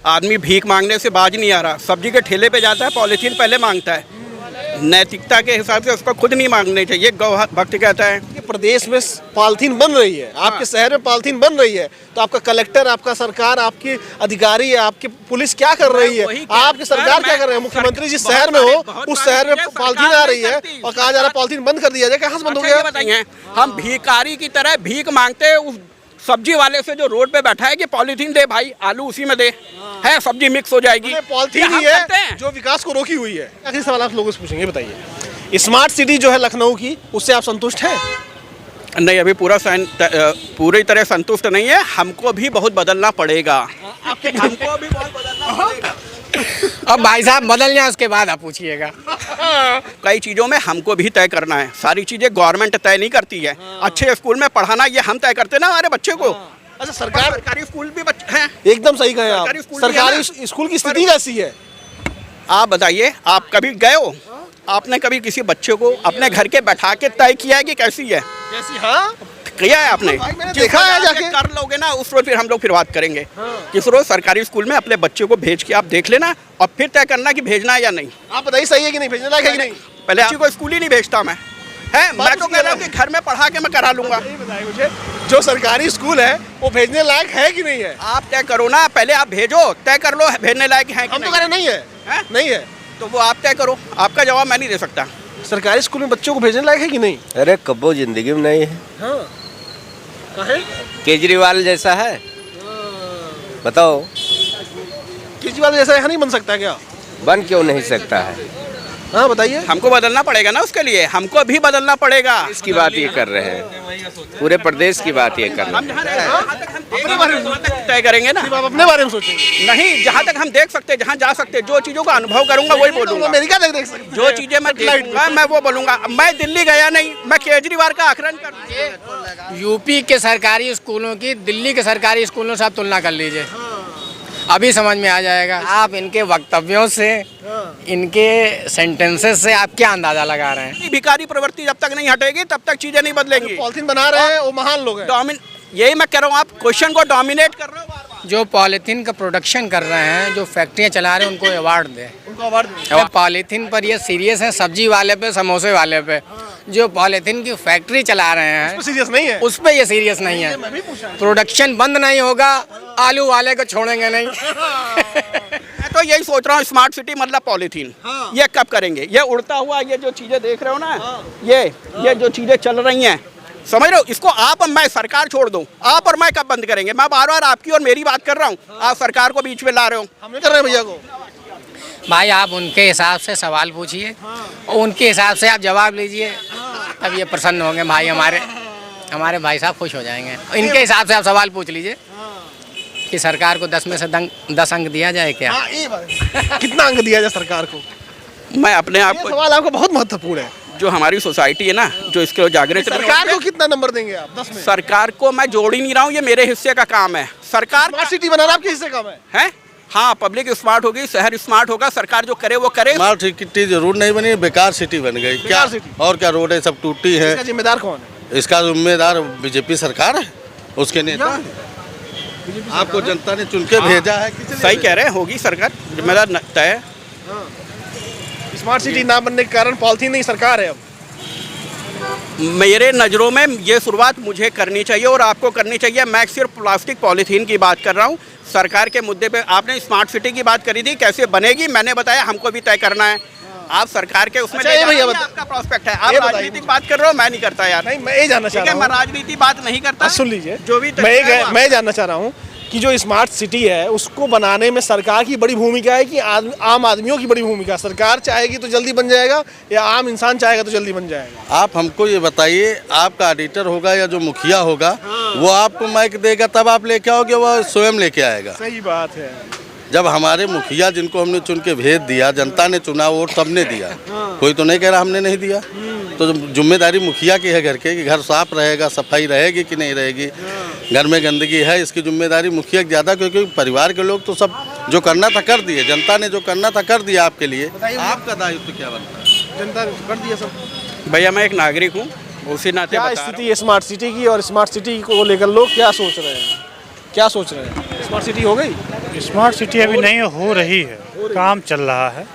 आदमी भीख मांगने से बाज नहीं आ रहा। सब्जी के ठेले पे जाता है, पॉलीथीन पहले मांगता है। नैतिकता के हिसाब से उसको खुद नहीं मांगने चाहिए। गौ भक्त कहता है कि प्रदेश में पॉलीथीन बन रही है, आपके शहर में पॉलीथीन बन रही है, तो आपका कलेक्टर, आपका सरकार, आपकी अधिकारी, आपकी पुलिस क्या कर रही है? आपकी सरकार क्या कर रही है? मुख्यमंत्री जिस शहर में हो उस शहर में पॉलीथीन आ रही है और कहा जा रहा है पॉलीथीन बंद कर दिया जाए। कहाँ से बंद हो गया? बताइए, हम भिखारी की तरह भीख मांगते हैं उस सब्जी वाले से जो रोड पे बैठा है कि पॉलीथीन दे भाई, आलू उसी में दे, है सब्जी मिक्स हो जाएगी। पॉलीथीन ही है जो विकास को रोकी हुई है। आखिरी सवाल आप लोगों से पूछेंगे, बताइए, स्मार्ट सिटी जो है लखनऊ की, उससे आप संतुष्ट हैं? नहीं, अभी पूरी तरह संतुष्ट नहीं है। हमको भी बहुत बदलना पड़ेगा। हमको भी बहुत बदलना पड़ेगा। अब भाई साहब बदल जाए उसके बाद आप पूछिएगा। कई चीज़ों में हमको भी तय करना है। सारी चीज़ें गवर्नमेंट तय नहीं करती है। अच्छे स्कूल में पढ़ाना ये हम तय करते ना हमारे बच्चे को। अच्छा, सरकारी स्कूल भी बच्चे हैं। एकदम सही कहे आप। सरकारी स्कूल की स्थिति कैसी है? आप बताइए, आप कभी गए हो? आपने कभी किसी बच्चे को अपने घर के बैठा के तय किया है कि कैसी है? कैसी? हाँ, किया है आपने? देखा है जाके। कर लोगे ना उस रोज, फिर हम लोग फिर बात करेंगे। किस रोज सरकारी स्कूल में अपने बच्चे को भेज के आप देख लेना और फिर तय करना कि भेजना है या नहीं। आप बताइए, सही है कि नहीं, भेजना लायक है कि नहीं? पहले बच्चे को स्कूल ही नहीं भेजता मैं तो कह रहा हूँ कि घर में पढ़ा के मैं करा लूंगा। बताइए मुझे, जो सरकारी स्कूल है वो भेजने लायक है कि नहीं है? आप तय करो ना, पहले आप भेजो, तय कर लो भेजने लायक है कि हम तो कह रहे नहीं है, नहीं है, तो वो आप तय करो। आपका जवाब मैं नहीं दे सकता। सरकारी स्कूल में बच्चों को भेजने लायक है कि नहीं? अरे कब्बो जिंदगी में नहीं है। हाँ, काहे? केजरीवाल जैसा है, बताओ। केजरीवाल जैसा यहाँ नहीं बन सकता क्या? बन क्यों नहीं सकता है? हाँ, बताइए। हमको बदलना पड़ेगा ना, उसके लिए हमको भी बदलना पड़ेगा। इसकी बात ये कर रहे हैं, पूरे प्रदेश की बात ये कर रहे हैं। तय करेंगे ना, आप अपने बारे में सोचेंगे? नहीं, जहाँ तक हम देख सकते, जहाँ जा सकते, जो चीजों का अनुभव करूंगा वही बोलूंगा। अमेरिका तक देख सकते, जो चीजें मैं देखूंगा मैं वो बोलूंगा। मैं दिल्ली गया नहीं, मैं केजरीवाल का आकलन कर। यूपी के सरकारी स्कूलों की दिल्ली के सरकारी स्कूलों से आप तुलना कर लीजिए, अभी समझ में आ जाएगा। आप इनके वक्तव्यों से, इनके सेंटेंसेस से आप क्या अंदाजा लगा रहे हैं? भिखारी प्रवृत्ति जब तक नहीं हटेगी तब तक चीजें नहीं बदलेंगी। पॉलिथीन बना रहे हैं वो महान लोग हैं। यही मैं कह रहा हूँ, आप क्वेश्चन को डोमिनेट कर रहे हो। जो पॉलीथीन का प्रोडक्शन कर रहे हैं, जो फैक्ट्रियाँ चला रहे हैं, उनको अवार्ड दें, उनको अवार्ड दें। पॉलीथीन पर ये सीरियस है, सब्जी वाले पे, समोसे वाले पे। जो पॉलीथीन की फैक्ट्री चला रहे हैं सीरियस नहीं है, उस पर ये सीरियस नहीं है। प्रोडक्शन बंद नहीं होगा, आलू वाले को छोड़ेंगे नहीं। मैं तो यही सोच रहा हूँ, स्मार्ट सिटी मतलब पॉलीथीन। ये कब करेंगे? ये उड़ता हुआ ये जो चीजें देख रहे हो ना, ये जो चीजें चल रही हैं, समझ रहे हो? इसको आप और मैं, सरकार छोड़ दो, आप और मैं कब बंद करेंगे? मैं बार बार आपकी और मेरी बात कर रहा हूँ, आप सरकार को बीच में ला रहे हो। हम नहीं कर रहे हैं भैया को। भाई आप उनके हिसाब से सवाल पूछिए और उनके हिसाब से आप जवाब लीजिए, तब ये प्रसन्न होंगे भाई, हमारे भाई साहब खुश हो जाएंगे। इनके हिसाब से आप सवाल पूछ लीजिए कि सरकार को 10 में से 10 अंक दिया जाए क्या? कितना अंक दिया जाए सरकार को? मैं अपने आप को, सवाल आपका बहुत महत्वपूर्ण है। जो हमारी सोसाइटी है ना, जो इसके जागृत, सरकार को कितना नंबर देंगे आप 10 में? सरकार को मैं जोड़ ही नहीं रहा हूँ, ये मेरे हिस्से का काम है। सरकार स्मार्ट सिटी बनाना आपके हिस्से का काम है? हाँ, पब्लिक स्मार्ट होगी, शहर स्मार्ट होगा, सरकार जो करे वो करे। स्मार्ट सिटी जरूर नहीं बनी, बेकार सिटी बन गई। क्या और क्या रोडें सब टूटी हैं। इसका जिम्मेदार कौन है? इसका जिम्मेदार बीजेपी सरकार है, उसके नेता। आपको जनता ने चुन के भेजा है। सही कह रहे हैं, होगी सरकार, जिम्मेदार तय है। स्मार्ट सिटी ना बनने के कारण पॉलिथीन नहीं, सरकार है। अब मेरे नज़रों में ये शुरुआत मुझे करनी चाहिए और आपको करनी चाहिए। मैं सिर्फ प्लास्टिक पॉलीथीन की बात कर रहा हूँ। सरकार के मुद्दे पे आपने स्मार्ट सिटी की बात करी थी, कैसे बनेगी मैंने बताया, हमको भी तय करना है। आप सरकार के उसमें आपका प्रोस्पेक्ट है। आप राजनीतिक बात कर रहे हो, मैं नहीं करता यार। नहीं, मैं ये जानना चाह रहा हूँ, मैं राजनीति बात नहीं करता। सुन लीजिए, जो भी मैं जानना चाह रहा हूँ कि जो स्मार्ट सिटी है उसको बनाने में सरकार की बड़ी भूमिका है कि आम आदमियों की बड़ी भूमिका? सरकार चाहेगी तो जल्दी बन जाएगा या आम इंसान चाहेगा तो जल्दी बन जाएगा? आप हमको ये बताइए, आपका ऑडिटर होगा या जो मुखिया होगा वो आपको माइक देगा तब आप लेके आओगे, वो स्वयं लेके आएगा? सही बात है। जब हमारे मुखिया जिनको हमने चुन के भेज दिया, जनता ने चुना, वोट सबने दिया, कोई तो नहीं कह रहा हमने नहीं दिया। तो जिम्मेदारी मुखिया की है घर के, कि घर साफ रहेगा, सफाई रहेगी कि नहीं रहेगी, घर में गंदगी है, इसकी जिम्मेदारी मुखिया की ज़्यादा, क्योंकि परिवार के लोग तो सब जो करना था कर दिए, जनता ने जो करना था कर दिया आपके लिए। आपका दायित्व क्या बनता है? जनता ने कर दिया सब। भैया मैं एक नागरिक हूँ, उसी नाते क्या स्थिति है स्मार्ट सिटी की, और स्मार्ट सिटी को लेकर लोग क्या सोच रहे हैं? क्या सोच रहे हैं? स्मार्ट सिटी हो गई? स्मार्ट सिटी अभी नहीं हो रही है, काम चल रहा है।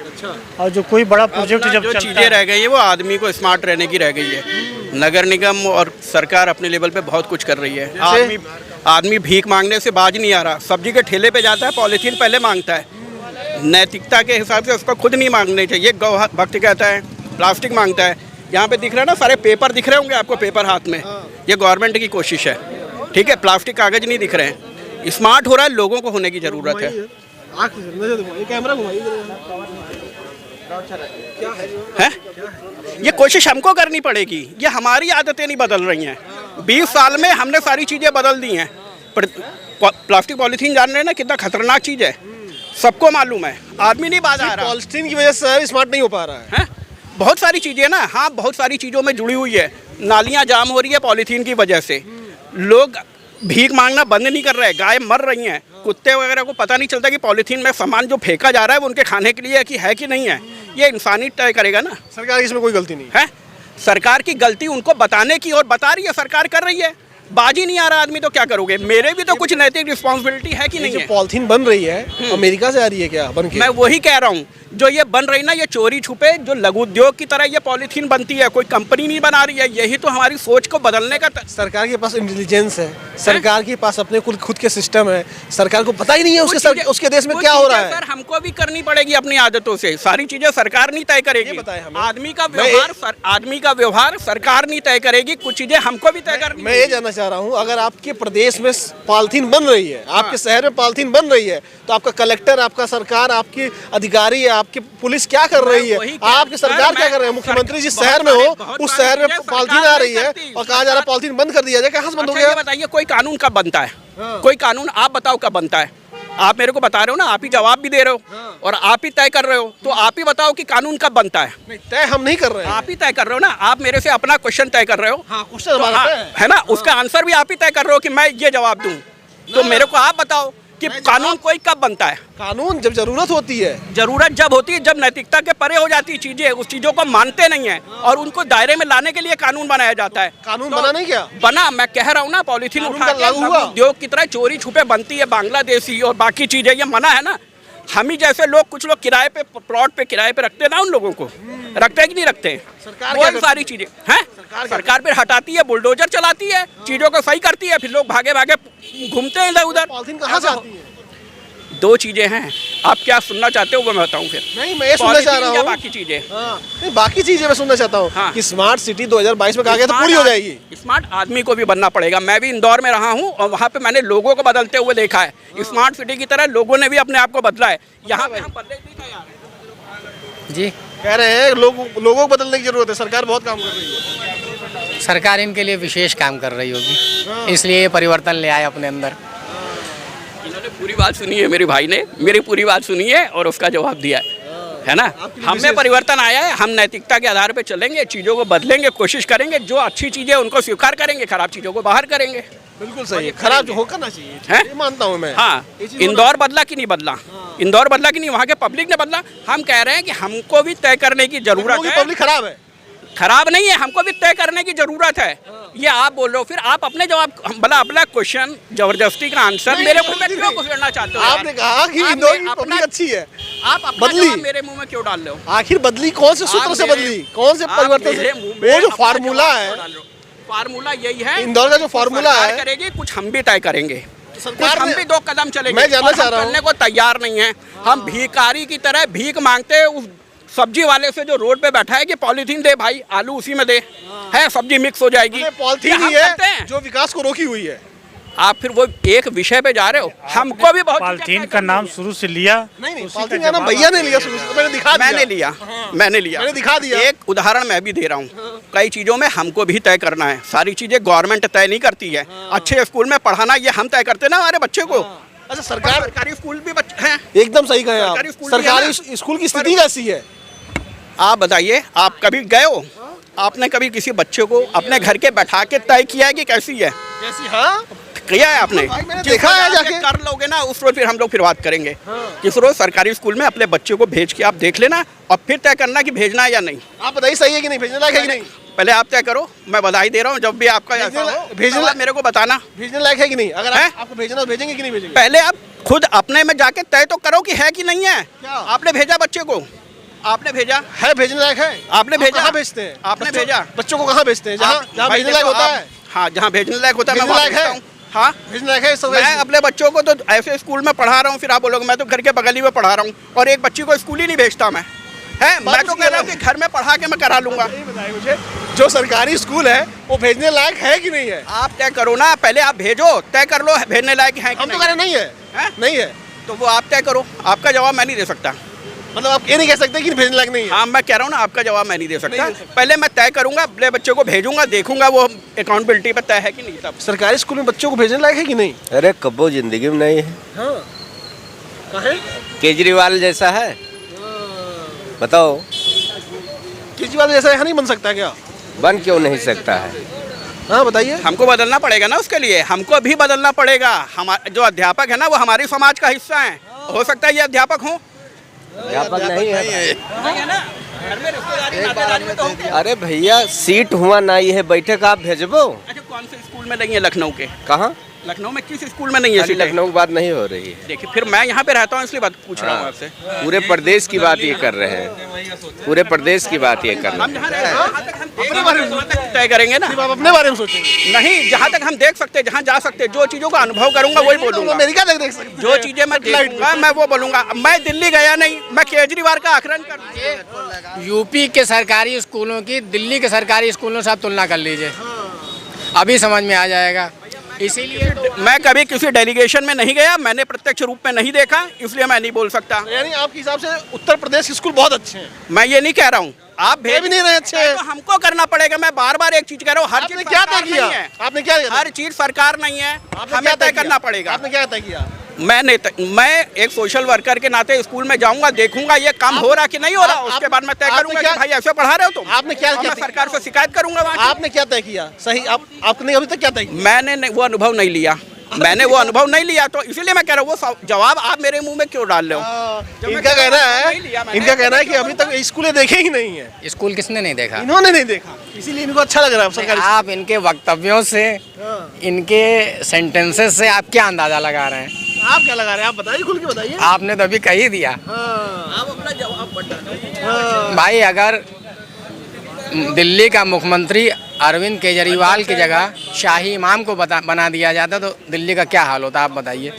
और जो कोई बड़ा प्रोजेक्ट जब जो चलता चीज़ें है, रह गई है वो आदमी को स्मार्ट रहने की रह गई है। नगर निगम और सरकार अपने लेवल पे बहुत कुछ कर रही है। आदमी भीख मांगने से बाज नहीं आ रहा। सब्जी के ठेले पे जाता है, पॉलीथीन पहले मांगता है। नैतिकता के हिसाब से उसको खुद नहीं मांगने चाहिए। गौ भक्त कहता है, प्लास्टिक मांगता है। यहाँ पे दिख रहा है ना, सारे पेपर दिख रहे होंगे आपको, पेपर हाथ में। ये गवर्नमेंट की कोशिश है, ठीक है। प्लास्टिक कागज नहीं दिख रहे हैं। स्मार्ट हो रहा है, लोगों को होने की ज़रूरत है। है? ये कोशिश हमको करनी पड़ेगी। ये हमारी आदतें नहीं बदल रही हैं। 20 साल में हमने सारी चीज़ें बदल दी हैं। पर प्लास्टिक पॉलीथीन जान रहे हैं ना कितना खतरनाक चीज़ है, सबको मालूम है। आदमी नहीं बाज आ रहा। पॉलीथीन की वजह से स्मार्ट नहीं हो पा रहा है। बहुत सारी चीज़ें ना, हाँ, बहुत सारी चीज़ों में जुड़ी हुई है। नालियाँ जाम हो रही है पॉलीथीन की वजह से। लोग भीख मांगना बंद नहीं कर रहे, गाय मर रही हैं। कुत्ते वगैरह को पता नहीं चलता कि पॉलीथीन में सामान जो फेंका जा रहा है वो उनके खाने के लिए है कि नहीं है। ये इंसानी तय करेगा ना। सरकार की इसमें कोई गलती नहीं है। सरकार की गलती उनको बताने की, और बता रही है सरकार, कर रही है। बाजी नहीं आ रहा आदमी तो क्या करोगे। मेरे भी तो कुछ नैतिक रिस्पॉन्सिबिलिटी है कि नहीं है। पॉलीथीन बन रही है अमेरिका से आ रही है क्या बन के? मैं वही कह रहा हूँ, जो ये बन रही ना, ये चोरी छुपे जो लघु उद्योग की तरह ये पॉलीथीन बनती है। कोई कंपनी नहीं बना रही है। यही तो हमारी सोच को बदलने का सरकार के पास इंटेलिजेंस है, सरकार के पास अपने खुद के सिस्टम है। सरकार को पता ही नहीं है उसके देश में क्या हो रहा है। सर हमको भी करनी पड़ेगी अपनी आदतों से। सारी चीजें सरकार नहीं तय करेगी। आदमी का व्यवहार सरकार नहीं तय करेगी। कुछ चीजें हमको भी तय करनी। मैं ये जानना चाह रहा हूँ, अगर आपके प्रदेश में पॉलीथीन बन रही है, आपके शहर में पॉलीथीन बन रही है, तो आपका कलेक्टर, आपका सरकार, आपकी अधिकारी, आपकी पुलिस क्या कर रही है? आपकी सरकार क्या कर रही है? मुख्यमंत्री जिस शहर में हो उस शहर में पॉलीथीन आ रही है और कहा जा रहा है पॉलीथीन बंद कर दिया जाए। कहाँ से बंद हो गया? बताइए, कोई कानून कब बनता है? कोई कानून आप बताओ कब बनता है? आप मेरे को बता रहे हो ना, आप ही जवाब भी दे रहे हो और आप ही तय कर रहे हो। तो आप ही बताओ कि कानून कब बनता है। नहीं, तय हम नहीं कर रहे हैं। आप ही तय कर रहे हो ना। आप मेरे से अपना क्वेश्चन तय कर रहे हो। हाँ, क्वेश्चन हमारा है ना, उसका आंसर भी आप ही तय कर रहे हो कि मैं ये जवाब दूं। तो मेरे को आप बताओ कि कानून कोई कब बनता है? कानून जब जरूरत होती है। जरूरत जब होती है, जब नैतिकता के परे हो जाती है चीजें, उस चीजों को मानते नहीं है और उनको दायरे में लाने के लिए कानून बनाया जाता है। कानून बना नहीं क्या? बना। मैं कह रहा हूँ ना, पॉलीथीन उठा के उद्योग की तरह चोरी छुपे बनती है, बांग्लादेशी और बाकी चीजें, ये मना है ना। हम ही जैसे लोग, कुछ लोग किराए पे, प्लॉट पे किराए पे रखते हैं ना, उन लोगों को रखते हैं कि नहीं रखते हैं? बहुत सारी चीजें हैं। सरकार फिर हटाती है, बुलडोजर चलाती है, चीजों को सही करती है, फिर लोग भागे भागे घूमते हैं इधर उधर। पॉलीथीन कहाँ से आती है? दो चीजें हैं। आप क्या सुनना चाहते हो वो मैं बताऊं फिर? नहीं, मैं ये सुनना चाह रहा हूँ बाकी चीजें। नहीं, बाकी चीजें मैं सुनना चाहता हूँ। हाँ। कि स्मार्ट सिटी 2022 में कहा गया तो पूरी हो जाएगी। स्मार्ट आदमी को भी बनना पड़ेगा। मैं भी इंदौर में रहा हूँ और वहाँ पे मैंने लोगों को बदलते हुए देखा है। स्मार्ट सिटी की तरह लोगों ने भी अपने आप को बदला है। यहाँ पे हम बदले भी तैयार हैं। जी, कह रहे हैं लोगों को बदलने की जरूरत है। सरकार बहुत काम कर रही है। सरकार इनके लिए विशेष काम कर रही होगी, इसलिए ये परिवर्तन ले आए अपने अंदर। इन्होंने पूरी बात सुनी है, मेरे भाई ने मेरी पूरी बात सुनी है और उसका जवाब दिया है ना। हम में परिवर्तन आया है। हम नैतिकता के आधार पे चलेंगे, चीज़ों को बदलेंगे, कोशिश करेंगे। जो अच्छी चीज़ें उनको स्वीकार करेंगे, खराब चीज़ों को बाहर करेंगे। बिल्कुल सही है। खराब जो होकर ना चाहिए, ये मानता हूँ मैं। हाँ, इंदौर बदला कि नहीं बदला? इंदौर बदला कि नहीं? वहाँ के पब्लिक ने बदला। हम कह रहे हैं कि हमको भी तय करने की जरूरत है। पब्लिक खराब है? खराब नहीं है, हमको भी तय करने की जरूरत है। ये आप बोल रहे हो, फिर आप अपने जवाब, भला अपना क्वेश्चन, जबरदस्ती का आंसर मेरे मुंह में क्यों घुसेड़ना चाहते हो? आपने कहा कि इंदौर की पब्लिक अच्छी है, आप अपना जवाब मेरे मुंह में क्यों डाल रहे हो? आखिर बदली कौन से सूत्र से बदली, कौन से परिवर्तन से? वो जो फार्मूला है, फार्मूला यही है। इंदौर का जो फार्मूला है करेगी, कुछ हम भी तय करेंगे। सरकार हम भी 2 कदम चलेंगे। मैं जानना चाह रहा हूं, चलने को तैयार नहीं है। हम भिखारी की तरह भीख मांगते हैं उस सब्जी वाले से जो रोड पे बैठा है कि पॉलीथीन दे भाई, आलू उसी में दे, है सब्जी मिक्स हो जाएगी। पॉलीथीन ही है जो विकास को रोकी हुई है। आप फिर वो एक विषय पे जा रहे हो। हमको भी बहुत पॉलीथीन का नाम शुरू से लिया। नहीं, पॉलीथीन का नाम भैया ने लिया शुरू से, मैंने दिखा दिया। मैंने लिया, मैंने दिखा दिया। एक उदाहरण मैं भी दे रहा हूँ। कई चीज़ों में हमको भी तय करना है। सारी चीज़ें गवर्नमेंट तय नहीं करती है। अच्छे स्कूल में पढ़ाना ये हम तय करते ना हमारे बच्चे को। अच्छा, सरकारी स्कूल भी बच्चे हैं। एकदम सही कहे आप। सरकारी स्कूल की स्थिति कैसी है? आप बताइए, आप कभी गए हो? आपने कभी किसी बच्चे को अपने घर के बैठा के तय किया है कि कैसी है? कैसी? हाँ, किया है आपने? देखा है जाके। कर लोगे ना, उस रोज फिर हम लोग फिर बात करेंगे। किस रोज सरकारी स्कूल में अपने बच्चे को भेज के आप देख लेना और फिर तय करना कि भेजना है या नहीं। आप बताइए, सही है कि नहीं, भेजना है कि नहीं? पहले आप तय करो, मैं बधाई दे रहा हूँ। जब भी आपका ऐसा हो, भेजने आप मेरे को बताना भेजने लायक है कि नहीं? अगर है? आपको भेजना तो भेजेंगे कि नहीं भेजेंगे? पहले आप खुद अपने में जाके तय तो करो कि है कि नहीं है। आपने भेजा बच्चे को, आपने भेजा है, भेजने लायक है? आपने भेजा? कहाँ भेजते हैं? आपने भेजा? बच्चों को कहाँ भेजते हैं? जहाँ जहाँ भाई भेजने लायक देखो, होता आप- है, हाँ, जहाँ भेजने लायक होता है मैं भेजने वहाँ लायक भेजता है? हूँ। हाँ, भेजने लायक है सब? मैं अपने बच्चों को तो ऐसे स्कूल में पढ़ा रहा हूँ, फिर आप बोलोगे मैं तो घर के बगल ही में पढ़ा रहा हूँ और एक बच्ची को स्कूल ही नहीं भेजता मैं। मैं तो कह रहा हूँ कि घर में पढ़ा के मैं करा लूंगा। ये बताइए मुझे, जो सरकारी स्कूल है वो भेजने लायक है कि नहीं है? आप तय करो ना, पहले आप भेजो, तय कर लो भेजने लायक है कि हम तो नहीं। कह रहे नहीं है, हैं? नहीं है। तो वो आप तय करो, आपका जवाब मैं नहीं दे सकता। मतलब आप ये नहीं कह सकते कि भेजने लायक नहीं है? हाँ, मैं कह रहा हूँ ना, आपका जवाब मैं नहीं दे सकता। पहले मैं तय करूंगा, अपने बच्चे को भेजूंगा, देखूंगा वो अकाउंटेबिलिटी पर तय है कि नहीं। तब सरकारी स्कूल में बच्चों को भेजने लायक है कि नहीं? अरे कब्बो जिंदगी में नहीं है, हाँ, काहे? केजरीवाल जैसा है, बताओ केजरीवाल जैसा यहाँ नहीं बन सकता क्या? बन क्यों नहीं सकता है? हाँ बताइए। हमको बदलना पड़ेगा ना, उसके लिए हमको भी बदलना पड़ेगा। हमारे जो अध्यापक है ना, वो हमारी समाज का हिस्सा है। हो सकता है ये अध्यापक हो, व्यापक नहीं है। है ना? घर में रिश्तेदारी नातेदारी में तो होंगे। अरे भैया सीट हुआ नहीं है, बैठक आप भेजबो। अच्छा, कौन से स्कूल में नहीं है लखनऊ के? कहाँ? लखनऊ में किस स्कूल में नहीं है खाली सीटें? लखनऊ की बात नहीं हो रही है, देखिए, फिर मैं यहाँ पे रहता हूँ इसलिए बात पूछ रहा हूँ आपसे। पूरे प्रदेश की बात ये कर रहे हैं, पूरे प्रदेश की बात ये कर रहे हम हैं। जहाँ रहते हैं, जहाँ तक हम अपने बारे में तय करेंगे ना। सिर्फ आप अपने बारे में सोचेंगे? नहीं, जहाँ तक हम देख सकते, जहाँ जा सकते, जो चीजों का अनुभव करूंगा वही बोलूंगा। अमेरिका तक देख सकते हैं। जो चीजें मैं देखूंगा मैं वो बोलूंगा। मैं दिल्ली गया नहीं, मैं केजरीवाल का आकलन कर। यूपी के सरकारी स्कूलों की दिल्ली के सरकारी स्कूलों से आप तुलना कर लीजिए, अभी समझ में आ जाएगा। इसीलिए तो मैं कभी किसी डेलीगेशन में नहीं गया, मैंने प्रत्यक्ष रूप में नहीं देखा, इसलिए मैं नहीं बोल सकता। यानी आपके हिसाब से उत्तर प्रदेश के स्कूल बहुत अच्छे हैं? मैं ये नहीं कह रहा हूँ, आप भेज भी नहीं रहे अच्छे हैं। तो हमको करना पड़ेगा। मैं बार बार एक चीज कह रहा हूँ, हर आपने चीज क्या तय सरकार किया? नहीं है। आपने क्या किया? हर चीज सरकार नहीं है, आपने हमें क्या तय किया? करना पड़ेगा। आपने क्या तय किया? मैं एक सोशल वर्कर के नाते स्कूल में जाऊंगा, देखूंगा ये काम हो रहा कि नहीं हो रहा, उसके बाद मैं तय आपने करूंगा क्या- कि भाई ऐसे पढ़ा रहे हो तुम। आपने क्या और किया? मैं सरकार से शिकायत करूंगा वहाँ की। आपने क्या तय किया? सही आपने अभी तक क्या तय किया? मैंने वो अनुभव नहीं लिया, मैंने वो अनुभव नहीं लिया, तो इसीलिए मैं कह रहा हूँ वो जवाब आप मेरे मुंह में क्यों डाल रहे हो? इनका कहना है, नहीं लिया मैंने। इनका कहना है कि अभी तक स्कूलें देखे ही नहीं है, स्कूल किसने नहीं देखा? इन्होंने नहीं देखा, इसीलिए इनको अच्छा लग रहा है सरकारी आप इनके वक्तव्यों से, इनके सेंटेंसेस से आप क्या अंदाजा लगा रहे हैं? स्कूल। आप क्या लगा रहे हैं? आप बताइए, खुल के बताइए। आपने तो अभी कह ही दिया। आप अपना जवाब भाई अगर दिल्ली का मुख्यमंत्री अरविंद केजरीवाल की जगह शाही इमाम को बना दिया जाता तो दिल्ली का क्या हाल होता आप बताइए।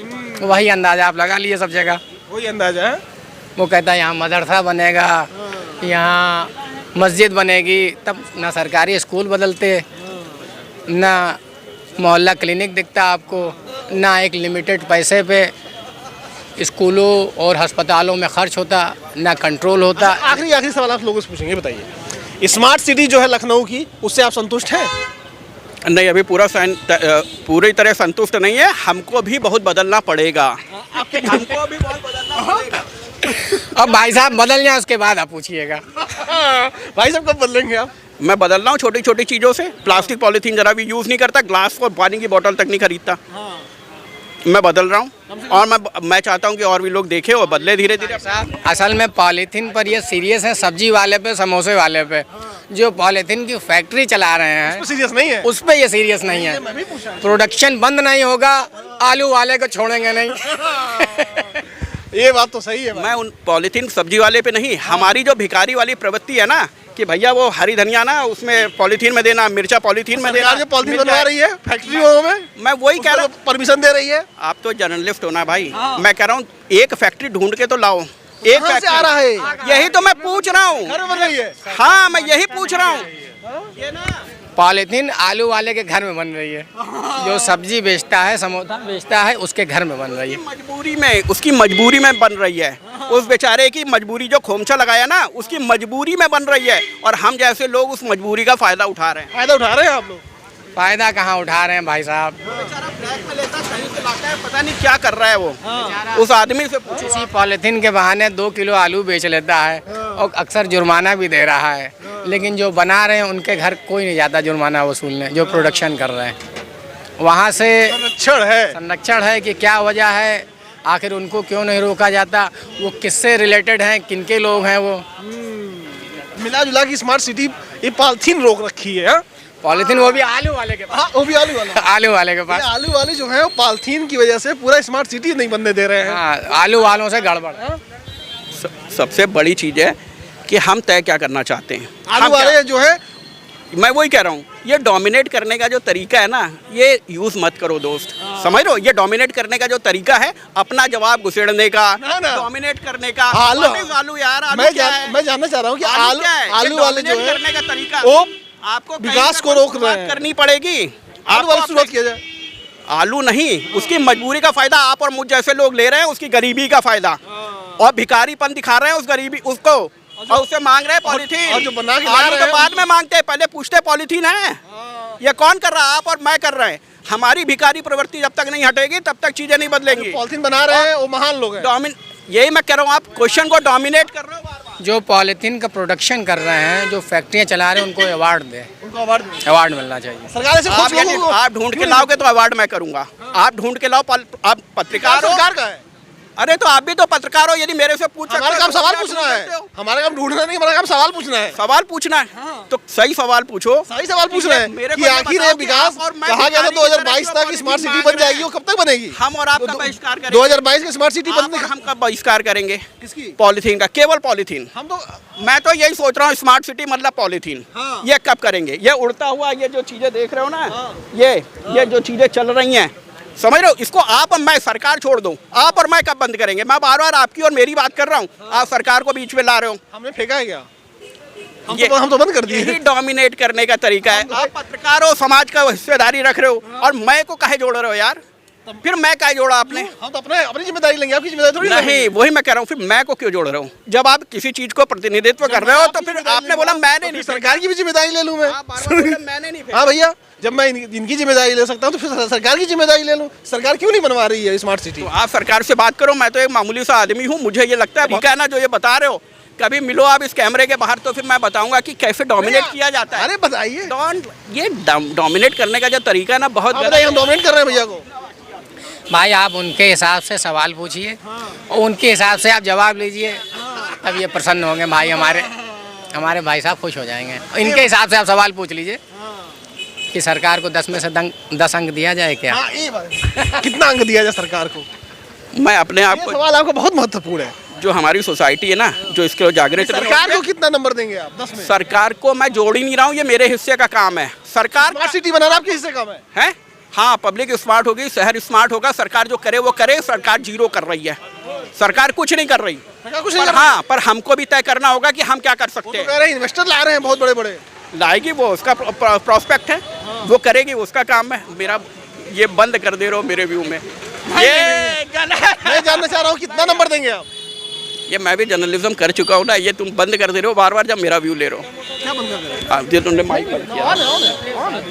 वही अंदाजा आप लगा लिए सब जगह। वही अंदाजा है। वो कहता है यहाँ मदरसा बनेगा, यहाँ मस्जिद बनेगी, तब ना सरकारी स्कूल बदलते, ना मोहल्ला क्लिनिक दिखता आपको, ना एक लिमिटेड पैसे पे स्कूलों और अस्पतालों में खर्च होता, ना कंट्रोल होता। आखिरी सवाल आप लोगों से पूछेंगे, बताइए स्मार्ट सिटी जो है लखनऊ की, उससे आप संतुष्ट हैं? नहीं, अभी पूरी तरह संतुष्ट नहीं है, हमको भी बहुत बदलना पड़ेगा। हमको भी बहुत बदलना पड़ेगा। अब भाई साहब बदल जाए उसके बाद आप पूछिएगा। भाई साहब कब बदलेंगे आप? मैं बदल रहा हूँ छोटी छोटी चीज़ों से। प्लास्टिक पॉलीथीन जरा भी यूज़ नहीं करता, ग्लास और पानी की बोतल तक नहीं खरीदता। मैं बदल रहा हूँ और मैं चाहता हूँ कि और भी लोग देखें और बदले धीरे धीरे। असल में पॉलीथीन पर ये सीरियस है, सब्जी वाले पे, समोसे वाले पे। जो पॉलीथीन की फैक्ट्री चला रहे हैं सीरियस नहीं है, उस पे ये सीरियस नहीं है। प्रोडक्शन बंद नहीं होगा, आलू वाले को छोड़ेंगे नहीं। ये बात तो सही है। मैं उन पॉलीथीन सब्जी वाले पे नहीं, हमारी जो भिखारी वाली प्रवृत्ति है ना कि भैया वो हरी धनिया ना उसमें पॉलीथीन में देना, मिर्चा पॉलीथीन में देना, जो पॉलिथीन बनवा रही है फैक्ट्रियों में, मैं वही कह रहा हूँ। परमिशन दे रही है। आप तो जर्नलिस्ट हो ना भाई, मैं कह रहा हूँ एक फैक्ट्री ढूंढ के तो लाओ। एक कहाँ से आ रहा है? यही तो मैं पूछ रहा हूँ। घर बन रही है। हाँ, मैं यही पूछ रहा हूँ। पॉलीथीन आलू वाले के घर में बन रही है, जो सब्जी बेचता है, समोसा बेचता है, उसके घर में बन रही है। मजबूरी में, उसकी मजबूरी में बन रही है। उस बेचारे की मजबूरी, जो खोमचा लगाया ना, उसकी मजबूरी में बन रही है और हम जैसे लोग उस मजबूरी का फायदा उठा रहे हैं। फायदा उठा रहे हैं आप लोग? फायदा कहाँ उठा रहे हैं भाई साहब? पता नहीं क्या कर रहा है वो। उस आदमी से पूछो। इसी पॉलीथीन के बहाने 2 किलो आलू बेच लेता है और अक्सर जुर्माना भी दे रहा है, लेकिन जो बना रहे हैं उनके घर कोई नहीं जाता जुर्माना वसूलने, जो प्रोडक्शन कर रहे हैं। वहाँ से संरक्षण है कि क्या वजह है, आखिर उनको क्यों नहीं रोका जाता, वो किससे रिलेटेड हैं, किनके लोग हैं वो। मिला जुला की स्मार्ट सिटी ये पॉलिथीन रोक रखी है। हाँ? पॉलिथीन वो भी आलू वाले के पास। हाँ, वो भी आलू वाला। आलू वाले के ये पास। आलू वाले जो है वो पॉलिथीन की वजह से पूरा स्मार्ट सिटी नहीं बनने दे रहे हैं। हाँ, आलू वालों से गड़बड़। सबसे बड़ी चीज़ है कि हम तय क्या करना चाहते हैं। आलू हम क्या- वाले जो है मैं वही कह रहा हूँ, ये डोमिनेट करने का जो तरीका है ना, ये यूज मत करो दोस्त। समझ रहे हो, ये डोमिनेट करने का जो तरीका है, अपना जवाब घुसेड़ने का, ना। डोमिनेट करने का। आलू आलू यार, आलू मैं क्या है? मैं जानना चाह रहा हूँ कि आलू क्या है? ये आलू वाले जो dominate है करने का तरीका वो आपको कहीं विकास से को कोई रोक रहे शुरुआत हैं। करनी पड़ेगी। आलू आपको वाले अपने- शुरुआत किया जाए। आलू नहीं, उसकी मजबूरी का फायदा आप और मुझ जैसे लोग ले रहे हैं, उसकी गरीबी का फायदा, और भिखारीपन दिखा रहे हैं उस गरीबी उसको, और उससे मांग रहे हैं पॉलिथीन। और जो बना के ला आलू रहे तो हैं बाद में मांगते हैं, पहले पूछते पॉलिथीन है। ये कौन कर रहा है? आप और मैं कर रहे हैं। हमारी भिखारी प्रवृत्ति जब तक नहीं हटेगी तब तक चीजें नहीं बदलेंगी। पॉलिथीन बना रहे हैं वो महान लोग हैं। यही मैं कह रहा हूँ, आप क्वेश्चन को डोमिनेट कर रहे हो बार-बार। जो पॉलिथीन का प्रोडक्शन कर रहे हैं, जो फैक्ट्रियाँ चला रहे हैं, उनको अवार्ड दे, उनको अवार्ड अवार्ड मिलना चाहिए। सरकार ऐसे आप कुछ लोगों को आप ढूंढ के लाओगे तो अवार्ड मैं करूंगा। आप ढूंढ के लाओ, आप पत्रकार हो। सरकार का है। अरे तो आप भी तो पत्रकार हो, यदि मेरे से पूछ सकते हमारा हो, काम तो सवाल क्या पूछना ढूंढ है। सकते हो? हमारा काम ढूंढना नहीं, हमारा काम सवाल पूछना है। सवाल पूछना है तो सही सवाल पूछो। सही सवाल पूछ रहे हैं मेरे कि को ये आखिर बताओ ये कि विकास आप और मैं कहा गया था भिखारी की तरह 2022 जो तक पॉलिथीन स्मार्ट सिटी मांग बन रहे जाएगी, हैं, वो कब तक बनेगी? हम और आपका बहिष्कार करेंगे। 2022 की स्मार्ट सिटी आप बनने और का हम कब बहिष्कार करेंगे? किसकी? पॉलिथीन का, केवल पॉलिथीन। हम तो मैं तो यही सोच रहा हूँ, स्मार्ट सिटी मतलब पॉलिथीन। हाँ। ये कब करेंगे? ये उड़ता हुआ, ये जो चीजें देख रहे हो ना, ये जो चीजें चल रही हैं, समझ रहे हो, इसको आप और मैं, सरकार छोड़ दो, आप और मैं कब बंद करेंगे? मैं बार बार आपकी और मेरी बात कर रहा हूँ, आप सरकार को बीच में ला रहे हो। हमने फेंका है क्या? ये- हम तो बंद कर दिए। यही डोमिनेट करने का तरीका है। आप पत्रकार हो, समाज का हिस्सेदारी रख रहे हो, और मैं को काहे जोड़ रहे हो यार? फिर मैं काहे जोड़ा आपने? हम तो अपनी जिम्मेदारी लेंगे, आपकी जिम्मेदारी थोड़ी नहीं, लेंगे। वही मैं कह रहा हूँ, फिर मैं को क्यों जोड़ रहे हो? जब आप किसी चीज को प्रतिनिधित्व कर रहे हो तो फिर आपने बोला मैंने नहीं। सरकार की भी जिम्मेदारी ले लूं मैं। आप बार-बार बोले, मैंने नहीं। हाँ भैया, जब मैं इनकी जिम्मेदारी ले सकता हूँ तो फिर सरकार की जिम्मेदारी ले लूं। सरकार क्यों नहीं बनवा रही है स्मार्ट सिटी? तो आप सरकार से बात करो, मैं तो एक मामूली सा आदमी हूँ। मुझे ये लगता है ठीक है ना, जो ये बता रहे हो, कभी मिलो आप इस कैमरे के बाहर तो फिर मैं बताऊंगा कि कैसे डोमिनेट किया जाता है। अरे बताइए। ये डोमिनेट करने का जो तरीका है ना, बहुत आप गलत बताइए, हम है। डोमिनेट कर रहे हैं भैया को। भाई आप उनके हिसाब से सवाल पूछिए और उनके हिसाब से आप जवाब लीजिए, तब ये प्रसन्न होंगे भाई, हमारे भाई साहब खुश हो जाएंगे। इनके हिसाब से आप सवाल पूछ लीजिए कि सरकार को 10 में से 10 अंक दिया जाए क्या? हाँ, ये बात। कितना अंक दिया जाए सरकार को? मैं अपने आप ये को, सवाल आपको बहुत महत्वपूर्ण है। जो हमारी सोसाइटी है ना, जो इसके जागृत सरकार को कितना नंबर देंगे आप 10 में? सरकार को मैं जोड़ ही नहीं रहा हूँ, ये मेरे हिस्से का काम है। सरकार स्मार्ट सिटी बनाना आपके हिस्से का काम है। हाँ, पब्लिक स्मार्ट होगी, शहर स्मार्ट होगा, सरकार जो करे वो करे। सरकार जीरो कर रही है, सरकार कुछ नहीं कर रही। सरकार कुछ नहीं पर कर रही। हाँ, पर हमको भी तय करना होगा कि हम क्या कर वो सकते तो हैं। कह रहे हैं इन्वेस्टर ला रहे हैं बहुत बड़े बड़े। लाएगी वो, उसका प्रोस्पेक्ट है, वो करेगी, उसका काम है। मेरा ये बंद कर दे रहे हो मेरे व्यू में, ये गलत। मैं जानना चाह रहा हूँ कितना नंबर देंगे आप? ये मैं भी जर्नलिज्म कर चुका हूँ ना, ये तुम बंद कर दे रहे हो बार बार जब मेरा व्यू ले रहे हो। क्या बंद कर रहे हैं? हाँ, ये तुमने माइक बंद किया। ऑन है,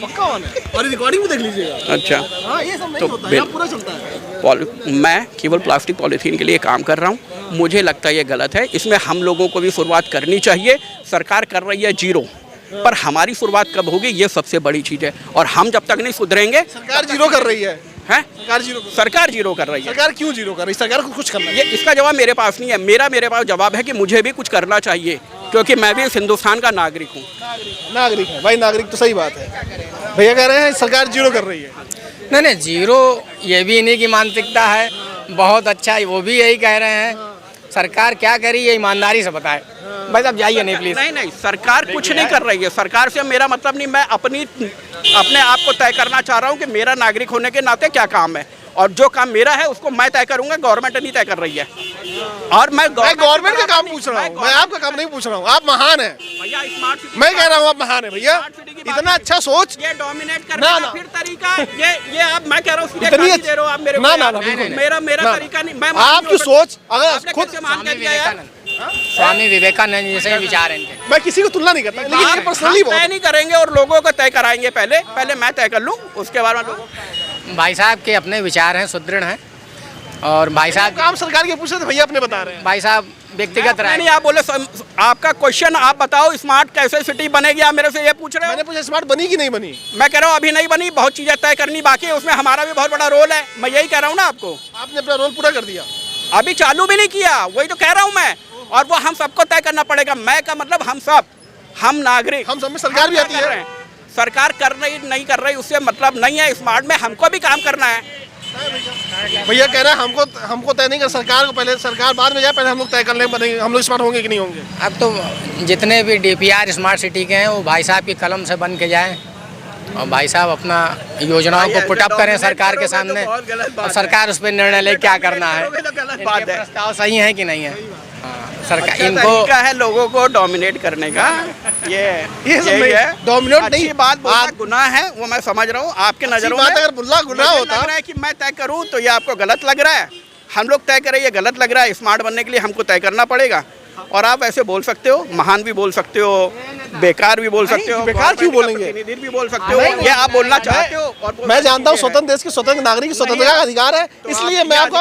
पक्का ऑन है। और रिकॉर्डिंग भी देख लीजिएगा। अच्छा, हाँ, ये सब नहीं तो होता है, बिल- यहाँ पूरा चलता है। मैं केवल प्लास्टिक पॉलीथीन के लिए काम कर रहा हूँ। मुझे लगता है ये गलत है, इसमें हम लोगों को भी शुरुआत करनी चाहिए। सरकार कर रही है जीरो, पर हमारी शुरुआत कब होगी, ये सबसे बड़ी चीज़ है। और हम जब तक नहीं सुधरेंगे, सरकार जीरो कर रही है। हैं, सरकार जीरो कर रही है। सरकार क्यों जीरो कर रही है? सरकार को कुछ करना ये इसका जवाब मेरे पास नहीं है। मेरे पास जवाब है कि मुझे भी कुछ करना चाहिए, क्योंकि मैं भी इस हिंदुस्तान का नागरिक हूँ। नागरिक है भाई, नागरिक तो सही बात है। भैया कह रहे हैं सरकार जीरो कर रही है। नहीं, जीरो ये भी इन्हीं की मानसिकता है। बहुत अच्छा है, वो भी यही कह रहे हैं। सरकार क्या करी ये ईमानदारी से बताए। बस अब जाइए नहीं प्लीज। नहीं, सरकार कुछ नहीं कर रही है। सरकार से मेरा मतलब नहीं, मैं अपने आप को तय करना चाह रहा हूँ कि मेरा नागरिक होने के नाते क्या काम है, और जो काम मेरा है उसको मैं तय करूंगा। गवर्नमेंट नहीं तय कर रही है, और मैं गवर्नमेंट का काम पूछ रहा हूँ, मैं आपका काम नहीं पूछ रहा हूँ। आप महान है, भैया स्मार्ट सिटी, मैं कह रहा हूँ आप महान है भैया। इतना अच्छा सोच, ये डोमिनेट ना, करने का ना। फिर तरीका, ये आप, मैं कह रहा हूँ सीधे इतनी गाली दे रहे हो आप मेरे को। ना, यार। ना, ना, बिल्कुल मेरा ना। तरीका नहीं। मैं आपकी सोच अगर आपने खुद कैसे मान के दिया यार? स्वामी विवेकानंद जैसे विचार हैं इनके। मैं किसी को तुलना नहीं करता, लेकिन ये पर्सनली हम तय नहीं करेंगे और लोगों को तय कराएंगे। पहले मैं तय कर लूँ, उसके बाद में लोगों। भाई साहब के अपने विचार हैं, सुदृढ़ हैं। और भाई साहब काम सरकार के पूछे तो भैया अपने बता रहे हैं। भाई साहब व्यक्तिगत राय। नहीं, आप बोले आपका क्वेश्चन, आप बताओ स्मार्ट कैसे सिटी बनेगी, आप मेरे से ये पूछ रहे हो। मैंने पूछा स्मार्ट बनी कि नहीं बनी? मैं कह रहा हूँ अभी नहीं बनी, बहुत चीजें तय करनी बाकी है, उसमें हमारा भी बहुत बड़ा रोल है। मैं यही कह रहा हूँ ना आपको। आपने अपना रोल पूरा कर दिया। अभी चालू भी नहीं किया, वही तो कह रहा हूँ मैं। और वो हम सबको तय करना पड़ेगा। मैं का मतलब हम सब, हम नागरिक, हम सब में सरकार भी आती कर है। रहे हैं। सरकार कर रही नहीं कर रही उससे मतलब नहीं है। स्मार्ट में हमको भी काम करना है। भैया कह रहे हैं हमको तय नहीं कर, सरकार को पहले, सरकार बाद में जाए, पहले हम लोग तय कर लें बनेंगे, हम लोग स्मार्ट होंगे कि नहीं होंगे। अब तो जितने भी DPR स्मार्ट सिटी के हैं वो भाई साहब की कलम से बन के जाएं और भाई साहब अपना योजनाओं को पुटअप करें सरकार के सामने और सरकार उस पर निर्णय ले क्या करना है। बात है, प्रस्ताव सही है कि नहीं है। सरकार अच्छा इनको तरीका है लोगों को डोमिनेट करने का। ये सब यही नहीं, है। डोमिनेट अच्छी नहीं, बात बोलना गुनाह है, वो मैं समझ रहा हूँ आपके नजरों में। अगर गुनाह मुझे होता लग रहा है कि मैं तय करूँ तो ये आपको गलत लग रहा है। हम लोग तय करें ये गलत लग रहा है। स्मार्ट बनने के लिए हमको तय करना पड़ेगा। और आप ऐसे बोल सकते हो, महान भी बोल सकते हो, बेकार भी बोल सकते हो, बेकार क्यों बोलेंगे? प्रतिनिधि भी बोल सकते हो। ये आप बोलना चाहते हो और मैं जानता हूँ स्वतंत्र देश के स्वतंत्र नागरिक की स्वतंत्रता का अधिकार है, इसलिए मैं आपको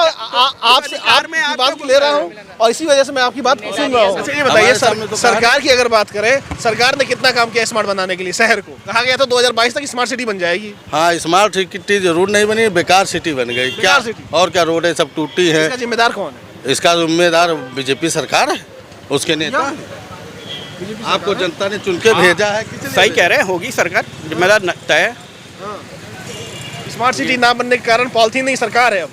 आपसे आपकी बात ले रहा हूँ और इसी वजह से मैं आपकी बात सुन रहा हूँ। ये बताइए सरकार की अगर बात करें, सरकार ने कितना काम किया स्मार्ट बनाने के लिए शहर को? कहा गया था 2022 तक स्मार्ट सिटी बन जाएगी। हाँ, स्मार्ट सिटी जरूर नहीं बनी, बेकार सिटी बन गई। क्या और क्या रोडें सब टूटी हैं। इसका जिम्मेदार कौन है? इसका जिम्मेदार बीजेपी सरकार है, उसके नेता। आपको जनता ने चुन के भेजा है। सही कह रहे हैं, होगी सरकार, जिम्मेदार तय है। स्मार्ट सिटी ना बनने के कारण पॉलिथीन नहीं सरकार है। अब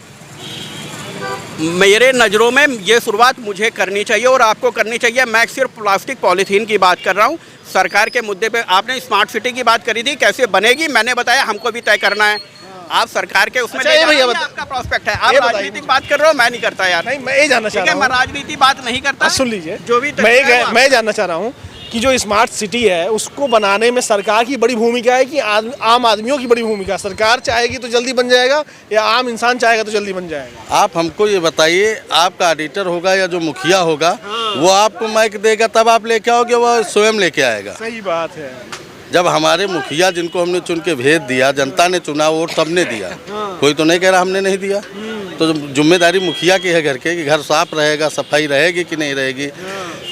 मेरे नज़रों में ये शुरुआत मुझे करनी चाहिए और आपको करनी चाहिए। मैं सिर्फ प्लास्टिक पॉलीथीन की बात कर रहा हूँ। सरकार के मुद्दे पे आपने स्मार्ट सिटी की बात करी थी, कैसे बनेगी मैंने बताया, हमको भी तय करना है। आप सरकार के उसमें अच्छा, ये भैया आपका प्रोस्पेक्ट है। आप राजनीतिक बात कर रहे हो, मैं नहीं करता यार। नहीं, मैं ये जानना चाह रहा हूँ, मैं राजनीति बात नहीं करता। सुन लीजिए, जो भी मैं जानना चाह रहा हूँ कि जो स्मार्ट सिटी है उसको बनाने में सरकार की बड़ी भूमिका है कि आम आदमियों की बड़ी भूमिका? सरकार चाहेगी तो जल्दी बन जाएगा या आम इंसान चाहेगा तो जल्दी बन जाएगा? आप हमको ये बताइए, आपका ऑडिटर होगा या जो मुखिया होगा वो आपको माइक देगा तब आप लेके आओगे, वो स्वयं लेके आएगा? सही बात है। जब हमारे मुखिया जिनको हमने चुन के भेज दिया, जनता ने चुना, वोट सबने दिया। कोई तो नहीं कह रहा हमने नहीं दिया। तो जिम्मेदारी मुखिया की है घर के कि घर साफ रहेगा, सफाई रहेगी कि नहीं रहेगी,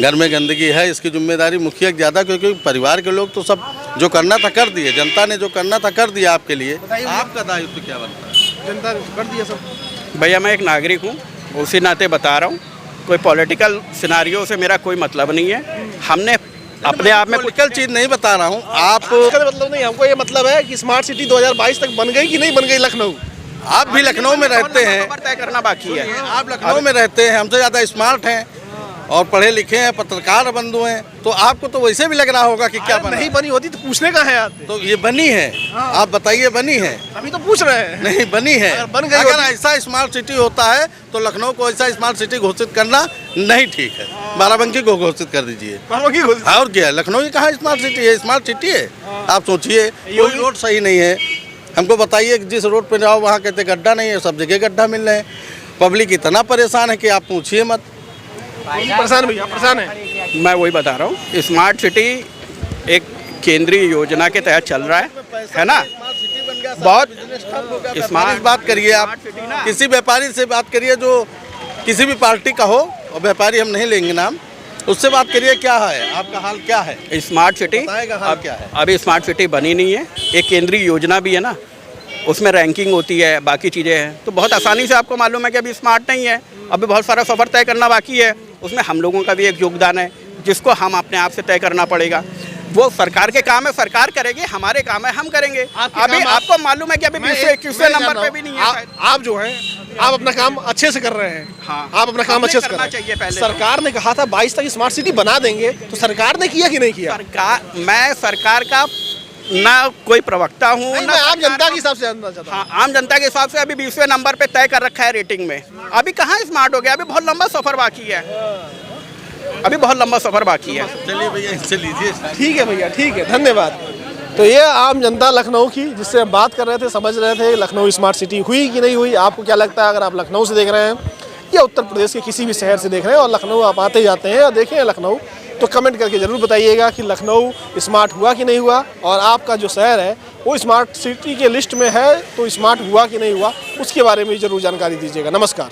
घर में गंदगी है, इसकी जिम्मेदारी मुखिया की ज़्यादा, क्योंकि परिवार के लोग तो सब जो करना था कर दिए। जनता ने जो करना था कर दिया आपके लिए। आपका दायित्व क्या बनता है? जनता ने कर दिया सब। भैया मैं एक नागरिक हूँ, उसी नाते बता रहा हूँ। कोई पॉलिटिकल सिनारियो से मेरा कोई मतलब नहीं है। हमने अपने आप में पॉलिटिकल चीज़ नहीं बता रहा हूँ। आप मतलब नहीं, हमको ये मतलब है कि स्मार्ट सिटी 2022 तक बन गई कि नहीं बन गई लखनऊ? आप भी लखनऊ में रहते हैं, तय करना बाकी है। आप लखनऊ में रहते हैं, हमसे ज़्यादा स्मार्ट हैं और पढ़े लिखे हैं, पत्रकार बंधु हैं, तो आपको तो वैसे भी लग रहा होगा कि क्या बना। नहीं बनी होती तो पूछने का है यार। तो ये बनी है, आप बताइए बनी है? अभी तो पूछ रहे हैं। नहीं बनी है। अगर बन गई अगर होती- ऐसा स्मार्ट सिटी होता है तो लखनऊ को ऐसा स्मार्ट सिटी घोषित करना नहीं ठीक है। बाराबंकी को घोषित कर दीजिए। और क्या है, लखनऊ ही कहाँ स्मार्ट सिटी है? स्मार्ट सिटी है। आप सोचिए, कोई रोड सही नहीं है। हमको बताइए कि जिस रोड पे जाओ वहाँ कहते गड्ढा नहीं है, सब जगह गड्ढा मिल रहे हैं। पब्लिक इतना परेशान है कि आप पूछिए मत। परेशान भैया, परेशान है। मैं वही बता रहा हूँ, स्मार्ट सिटी एक केंद्रीय योजना के तहत चल रहा है ना। बहुत स्मार्ट बात करिए आप, किसी व्यापारी से बात करिए जो किसी भी पार्टी का हो, और व्यापारी हम नहीं लेंगे नाम, उससे बात करिए क्या है, आपका हाल क्या है। स्मार्ट सिटी बताएगा हाल क्या है। अभी स्मार्ट सिटी बनी नहीं है। एक केंद्रीय योजना भी है ना, उसमें रैंकिंग होती है, बाकी चीज़ें हैं, तो बहुत आसानी से आपको मालूम है कि अभी स्मार्ट नहीं है। अभी बहुत सारा सफ़र तय करना बाकी है, उसमें हम लोगों का भी एक योगदान है जिसको हम अपने आप से तय करना पड़ेगा। वो सरकार के काम है, सरकार करेगी, हमारे काम है हम करेंगे। अभी आपको मालूम है कि अभी 21वें नंबर पे भी नहीं है। आप जो हैं, आप अपना काम अच्छे से कर रहे हैं। हाँ, आप अपना काम अच्छे से कर रहे हैं। सरकार ने कहा था 22 तक स्मार्ट सिटी बना देंगे, तो सरकार ने किया कि नहीं किया? मैं सरकार का ना कोई प्रवक्ता हूँ, मैं आम जनता के हिसाब से जानना चाहता हूँ। हाँ, आम जनता के हिसाब से अभी 20वें नंबर पे तय कर रखा है रेटिंग में। अभी कहाँ स्मार्ट हो गया, अभी बहुत लंबा सफर बाकी है। अभी बहुत लंबा सफर बाकी है। चलिए भैया, इससे लीजिए। ठीक है भैया, ठीक है, धन्यवाद। तो ये आम जनता लखनऊ की, जिससे हम बात कर रहे थे, समझ रहे थे लखनऊ स्मार्ट सिटी हुई कि नहीं हुई। आपको क्या लगता है, अगर आप लखनऊ से देख रहे हैं या उत्तर प्रदेश के किसी भी शहर से देख रहे हैं और लखनऊ आप आते जाते हैं या देखें लखनऊ, तो कमेंट करके ज़रूर बताइएगा कि लखनऊ स्मार्ट हुआ कि नहीं हुआ, और आपका जो शहर है वो स्मार्ट सिटी के लिस्ट में है तो स्मार्ट हुआ कि नहीं हुआ, उसके बारे में ज़रूर जानकारी दीजिएगा। नमस्कार।